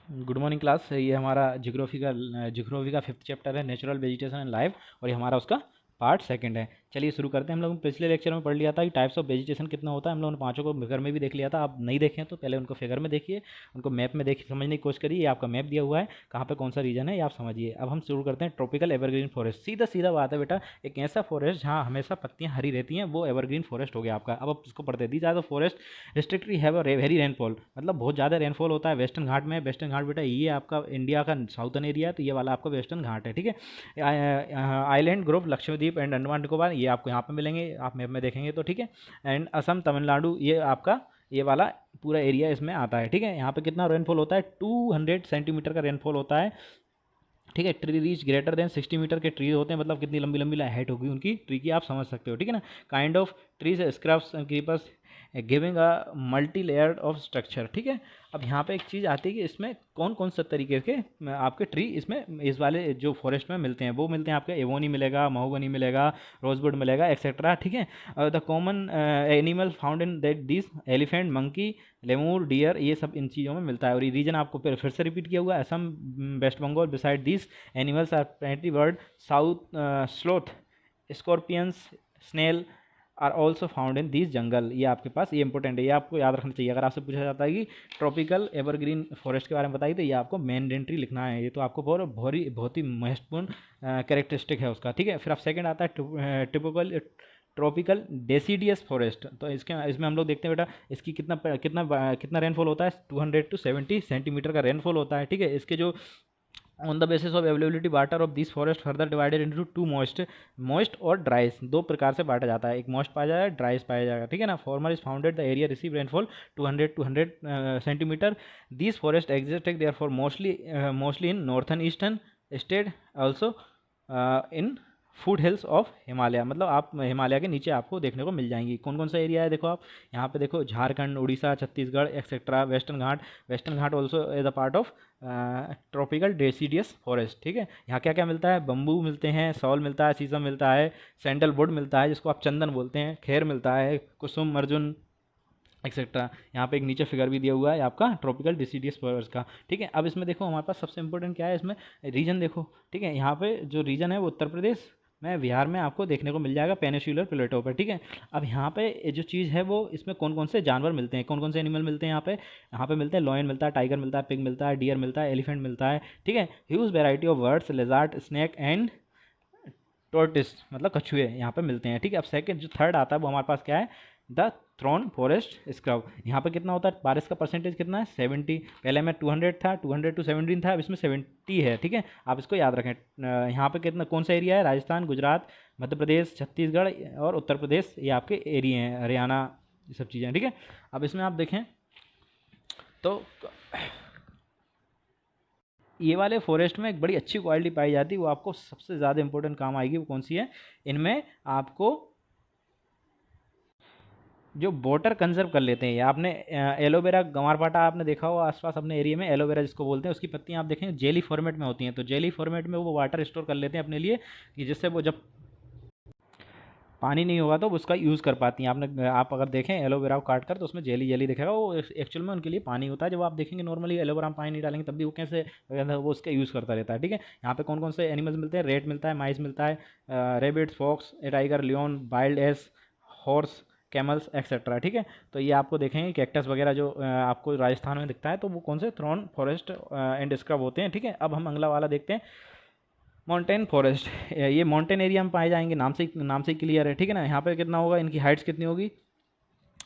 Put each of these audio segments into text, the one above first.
Good morning class. ये हमारा geography का फिफ्थ चैप्टर है, नेचुरल वेजिटेशन एंड लाइफ, और ये हमारा उसका पार्ट सेकंड है। चलिए शुरू करते हैं। हम लोग पिछले लेक्चर में पढ़ लिया था कि टाइप्स ऑफ वेजिटेशन कितना होता है। हम लोगों ने पांचों को फिगर में भी देख लिया था। आप नहीं देखें तो पहले उनको फिगर में देखिए, उनको मैप में देखिए, समझने की कोशिश करिए। ये आपका मैप दिया हुआ है, कहाँ पे कौन सा रीजन है ये आप समझिए। अब हम शुरू करते हैं। ट्रॉपिकल एवरग्रीन फॉरेस्ट, सीधा सीधा बात है बेटा। एक ऐसा फॉरेस्ट जहाँ हमेशा पत्तियाँ हरी रहती हैं, वो एवरग्रीन फॉरेस्ट हो गया आपका। अब आप इसको पढ़ते हैं। These are the forest strictly have a very rainfall, मतलब बहुत ज़्यादा रेनफॉल होता है वेस्टर्न घाट में। वेस्टर्न घाट बेटा ये आपका इंडिया का साउथर्न एरिया है, तो ये वाला आपका वेस्टर्न घाट है, ठीक है। Island group Lakshadweep and Andaman Nicobar ये आपको यहाँ पे मिलेंगे, आप मैप में देखेंगे तो, ठीक है। एंड असम तमिलनाडु ये आपका ये वाला पूरा एरिया इसमें आता है, ठीक है। यहाँ पे कितना रेनफॉल होता है, 200 सेंटीमीटर का रेनफॉल होता है, ठीक है। Tree reach greater than 60 metre के ट्रीज होते हैं, मतलब कितनी लंबी लंबी हाइट होगी उनकी ट्री की, आप समझ सकते हो, ठीक है ना। Kind of trees scrubs and creepers giving a multi layered of structure, ठीक है। अब यहाँ पे एक चीज़ आती है कि इसमें कौन कौन से तरीके के आपके ट्री इसमें इस वाले जो फॉरेस्ट में मिलते हैं, वो मिलते हैं आपके एवोनी मिलेगा, महोगनी मिलेगा, रोजवुड मिलेगा, एक्सेट्रा, ठीक है। The common animal found in that this elephant, monkey, lemur, deer, ये सब इन चीज़ों में मिलता है। और ये रीजन आपको फिर से रिपीट किया हुआ है, Assam, West Bengal. Beside this animals are plenty bird, south sloth, scorpions, snail are also found in this jungle. ये आपके पास ये इंपॉर्टेंट है, ये आपको याद रखना चाहिए। अगर आपसे पूछा जाता है कि ट्रॉपिकल एवरग्रीन फॉरेस्ट के बारे में बताइए, तो ये आपको मैंडेटरी लिखना है। ये तो आपको बहुत ही महत्वपूर्ण कैरेक्टरिस्टिक है उसका, ठीक है। फिर आप सेकंड आता है टिपिकल ट्रॉपिकल डेसीडियस फॉरेस्ट। तो इसमें हम लोग देखते हैं बेटा, इसकी कितना रेनफॉल होता है, 200 to 70 सेंटीमीटर का रेनफॉल होता है, ठीक है। इसके जो on the basis of availability water of this forest further divided into two moist और ड्राइस, दो प्रकार से बांटा जाता है। एक मॉइस्ट पाया जाएगा, ड्राइस पाया जाएगा, ठीक है ना। Former is founded the area receive rainfall 200 centimetre. This forest existed there for mostly in northern eastern state, also in foot hills of Himalaya, मतलब आप हिमालय के नीचे आपको देखने को मिल जाएंगी। कौन कौन सा एरिया है देखो आप यहाँ पे देखो, Jharkhand, Orissa, Chhattisgarh, etcetera. Western Ghat also as a part of tropical deciduous forest, ठीक है। यहाँ क्या क्या मिलता है, बम्बू मिलते हैं, सॉल मिलता है, शीशम मिलता है, सैंडलवुड मिलता है जिसको आप चंदन बोलते हैं, खेर मिलता है, कुसुम, अर्जुन, एक्सेट्रा। यहाँ पे एक नीचे फिगर भी दिया हुआ है आपका ट्रॉपिकल डिसीडियस फॉरेस्ट का, ठीक है। अब इसमें देखो हमारे पास सबसे इंपॉर्टेंट क्या है, इसमें रीजन देखो, ठीक है। यहाँ पे जो रीजन है वो उत्तर प्रदेश में, बिहार में आपको देखने को मिल जाएगा पेनिनसुलर प्लेटो पर, ठीक है। अब यहाँ पे जो चीज़ है वो, इसमें कौन कौन से जानवर मिलते हैं, कौन कौन से एनिमल मिलते हैं यहाँ पे मिलते हैं लॉयन मिलता है, टाइगर मिलता है, पिग मिलता है, डियर मिलता है, एलिफेंट मिलता है, ठीक है। Huge variety of birds, lizard, snake and tortoise, मतलब कछुए यहाँ पे मिलते हैं, ठीक है। अब सेकंड जो थर्ड आता है वो हमारे पास क्या है, द थ्रॉन फॉरेस्ट स्क्रब। यहाँ पे कितना होता है, बारिश का परसेंटेज कितना है, 70। पहले में 200 था, 200 to 17 था, अब इसमें 70 है, ठीक है। आप इसको याद रखें। यहाँ पे कितना कौन सा एरिया है, राजस्थान, गुजरात, मध्य प्रदेश, छत्तीसगढ़ और उत्तर प्रदेश, ये आपके एरिया हैं, हरियाणा, ये सब चीज़ें, ठीक है। अब इसमें आप देखें तो ये वाले फॉरेस्ट में एक बड़ी अच्छी क्वालिटी पाई जाती है, वो आपको सबसे ज़्यादा इंपॉर्टेंट काम आएगी। वो कौन सी है, इनमें आपको जो वाटर कंजर्व कर लेते हैं। ये आपने एलोवेरा, गंवारपाटा आपने देखा हो आसपास अपने एरिया में, एलोवेरा जिसको बोलते हैं, उसकी पत्तियां आप देखें जेली फॉर्मेट में होती हैं। तो जेली फॉर्मेट में वो वाटर स्टोर कर लेते हैं अपने लिए, कि जिससे वो जब पानी नहीं होगा तो उसका यूज़ कर पाती हैं। आप अगर देखें एलोवेरा को काट कर, तो उसमें जेली जेली दिखेगा, वो एक्चुअल में उनके लिए पानी होता है। जब आप देखेंगे नॉर्मली एलोवेरा में पानी नहीं डालेंगे तब भी वो कैसे वो उसका यूज़ करता रहता है, ठीक है। यहाँ पे कौन कौन से एनिमल्स मिलते हैं, रेट मिलता है, माइस मिलता है, rabbits, fox, tiger, lion, wild ass, horse, camels, etcetera, ठीक है। तो ये आपको देखेंगे कैक्टस वगैरह जो आपको राजस्थान में दिखता है, तो वो कौन से थ्रॉन फॉरेस्ट एंड स्क्रब होते हैं, ठीक है। अब हम अगला वाला देखते हैं, माउंटेन फॉरेस्ट। ये माउंटेन एरिया में पाए जाएंगे, नाम से ही क्लियर है, ठीक है ना। यहाँ पे कितना होगा, इनकी हाइट्स कितनी होगी,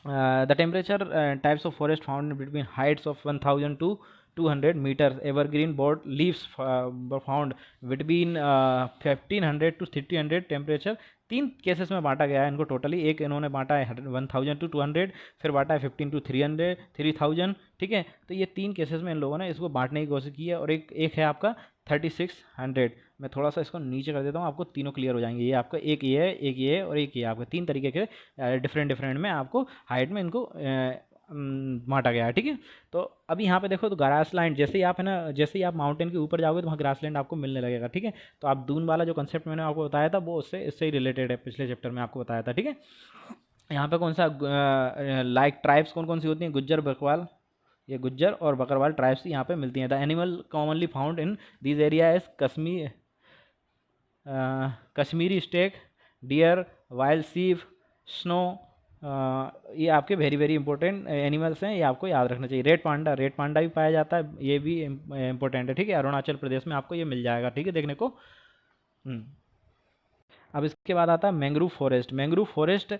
the temperature types of forest found between heights of 1000 to 200 metre, evergreen broad leaves found between 1500 to 300 temperature. तीन केसेस में बांटा गया है इनको टोटली। एक इन्होंने बांटा है 1000 to 200, फिर बांटा है 15 to 300 3000, ठीक है। तो ये तीन केसेस में इन लोगों ने इसको बांटने की कोशिश की है। और एक है आपका 3600। मैं थोड़ा सा इसको नीचे कर देता हूँ, आपको तीनों क्लियर हो जाएंगे। ये आपका एक ये है, एक ये है और एक ये आपका, तीन तरीके के डिफरेंट में आपको हाइट में इनको बांटा गया है, ठीक है। तो अभी यहाँ पे देखो, तो ग्रास लैंड जैसे ही आप है ना, जैसे ही आप माउंटेन के ऊपर जाओगे तो वहाँ ग्रास लैंड आपको मिलने लगेगा, ठीक है। तो आप दून वाला जो कंसेप्ट मैंने आपको बताया था वो इससे ही रिलेटेड है, पिछले चैप्टर में आपको बताया था, ठीक है। यहाँ पे कौन सा लाइक ट्राइब्स कौन कौन सी होती हैं, गुज्जर, बकवाल, ये गुज्जर और बकरवाल ट्राइब्स यहाँ पे मिलती हैं। The animal commonly found in these area is Kashmiri stag, deer, wild sheep, snow. ये आपके वेरी वेरी इंपॉर्टेंट एनिमल्स हैं, ये आपको याद रखना चाहिए। रेड पांडा भी पाया जाता है, ये भी इंपॉर्टेंट है, ठीक है। अरुणाचल प्रदेश में आपको ये मिल जाएगा, ठीक है, देखने को। अब इसके बाद आता है mangrove forest. Mangrove forest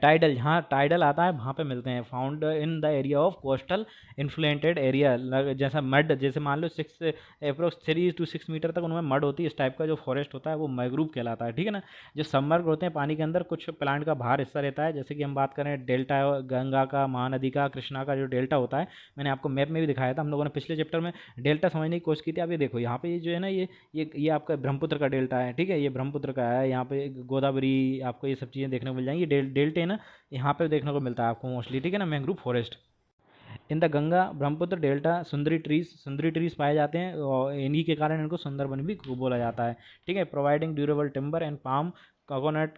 tidal, जहाँ टाइडल आता है वहाँ पे मिलते हैं। Found in the area of coastal influenced area, जैसा मड, जैसे मान लो 6 अप्रोक्स 3 to 6 मीटर तक उनमें मड होती है, इस टाइप का जो फॉरेस्ट होता है वो मैंग्रोव कहलाता है, ठीक है ना। जो सबमर्ग होते हैं पानी के अंदर, कुछ प्लांट का बाहर हिस्सा रहता है, जैसे कि हम बात करें डेल्टा गंगा का, महानदी का, कृष्णा का जो डेल्टा होता है, मैंने आपको मैप में भी दिखाया था, हम लोगों ने पिछले चैप्टर में डेल्टा समझने की कोशिश की थी। अब ये देखो यहाँ पे ये जो है ना, ये आपका ब्रह्मपुत्र का डेल्टा है, ठीक है, ये ब्रह्मपुत्र का है। यहाँ पे गोदावरी, आपको ये सब चीज़ें देखने को मिल जाएंगी। डेल्टे है ना, यहाँ पे देखने को मिलता है आपको मोस्टली, ठीक है ना, mangrove forest. In the Ganga Brahmaputra delta Sundari trees पाए जाते हैं, और इन्हीं के कारण इनको सुंदरबन भी बोला जाता है, ठीक है। Providing durable timber and palm, coconut,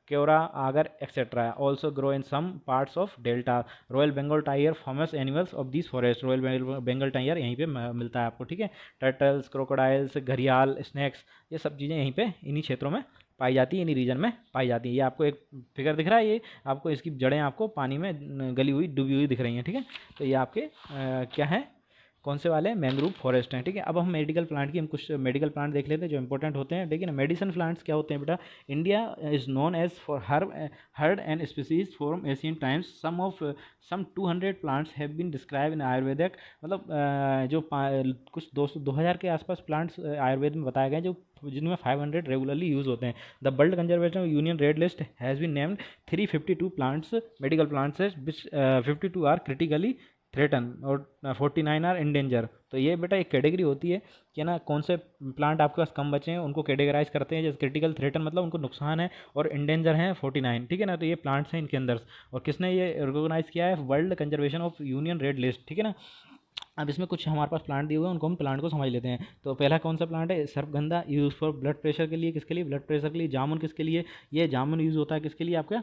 kewra, agar etcetera also grow in some parts of delta. Royal Bengal tiger famous animals of this forest. Royal Bengal tiger यहीं पे मिलता है आपको, ठीक है। टर्टल्स, क्रोकोडाइल्स, घड़ियाल, स्नैक्स, ये सब चीज़ें यहीं पे इन्हीं क्षेत्रों में पाई जाती है, इन्हीं रीजन में पाई जाती है। ये आपको एक फिगर दिख रहा है, ये आपको इसकी जड़ें आपको पानी में गली हुई, डूबी हुई दिख रही हैं, ठीक है। तो ये आपके क्या है, कौन से वाले, मैंग्रोव फॉरेस्ट हैं, ठीक है। अब हम मेडिकल प्लांट की, हम कुछ मेडिकल प्लांट देख लेते हैं जो इंपॉर्टेंट होते हैं, लेकिन मेडिसिन प्लांट्स क्या होते हैं बेटा। India is known as for herb and species from ancient times. Some 200 plants have been describe in Ayurvedic. मतलब कुछ 2000 के आसपास प्लांट्स आयुर्वेद में बताए गए, जो जिनमें 500 रेगुलरली यूज़ होते हैं। The world conservation union red list has been named 352 plants, medical plants, which 52 are critically threaten और 49 आर इंडेंजर। तो ये बेटा एक कैटेगरी होती है कि ना, कौन से प्लांट आपके पास कम बचे हैं उनको कैटेगराइज करते हैं, जैसे क्रिटिकल थ्रेटन मतलब उनको नुकसान है, और इंडेंजर हैं 49, ठीक है ना। तो ये प्लांट्स हैं इनके अंदर, और किसने ये रिकॉग्नाइज किया है, world conservation of union red list, ठीक है ना। अब इसमें कुछ हमारे पास प्लांट दिए हुए हैं, उनको हम प्लांट को समझ लेते हैं। तो पहला कौन सा प्लांट है, सर्पगंधा, यूज़ फॉर ब्लड प्रेशर के लिए, किसके लिए, ब्लड प्रेशर के लिए। जामुन किसके लिए, ये जामुन यूज़ होता है किसके लिए, आपका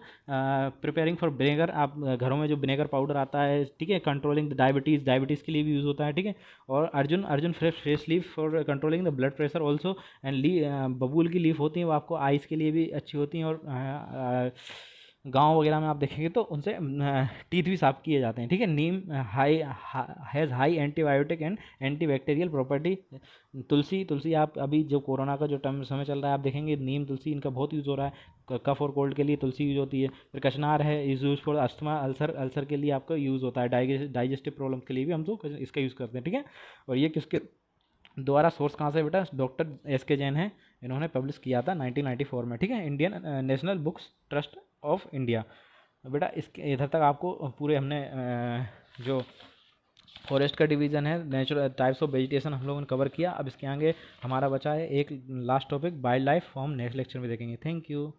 प्रिपेयरिंग फॉर विनेगर, आप घरों में जो विनेगर पाउडर आता है, ठीक है, कंट्रोलिंग द डायबिटीज़ के लिए भी यूज़ होता है, ठीक है। और Arjun fresh leaf for controlling the blood pressure also. And बबूल की लीफ होती है, वो आपको आइस के लिए भी अच्छी होती हैं, और गांव वगैरह में आप देखेंगे तो उनसे टीथ भी साफ किए जाते हैं, ठीक है। Neem has high antibiotic and antibacterial property. तुलसी आप अभी जो कोरोना का जो समय चल रहा है, आप देखेंगे नीम, तुलसी, इनका बहुत यूज़ हो रहा है। कफ और कोल्ड के लिए तुलसी यूज़ होती है। फिर कचनार है, is use for asthma, ulcer के लिए आपका यूज़ होता है। डाइजेस्टिव प्रॉब्लम के लिए भी हम लोग इसका यूज़ करते हैं, ठीक है। और ये किसके द्वारा, सोर्स कहाँ से बेटा, डॉक्टर एस के जैन है, इन्होंने पब्लिश किया था 1994 में, ठीक है। Indian national books trust of India. बेटा इसके इधर तक आपको पूरे हमने जो फॉरेस्ट का डिवीज़न है, नेचुरल टाइप्स ऑफ वेजिटेशन हम लोगों ने कवर किया। अब इसके आगे हमारा बचा है एक लास्ट टॉपिक, वाइल्ड लाइफ, हम नेक्स्ट लेक्चर में देखेंगे। Thank you.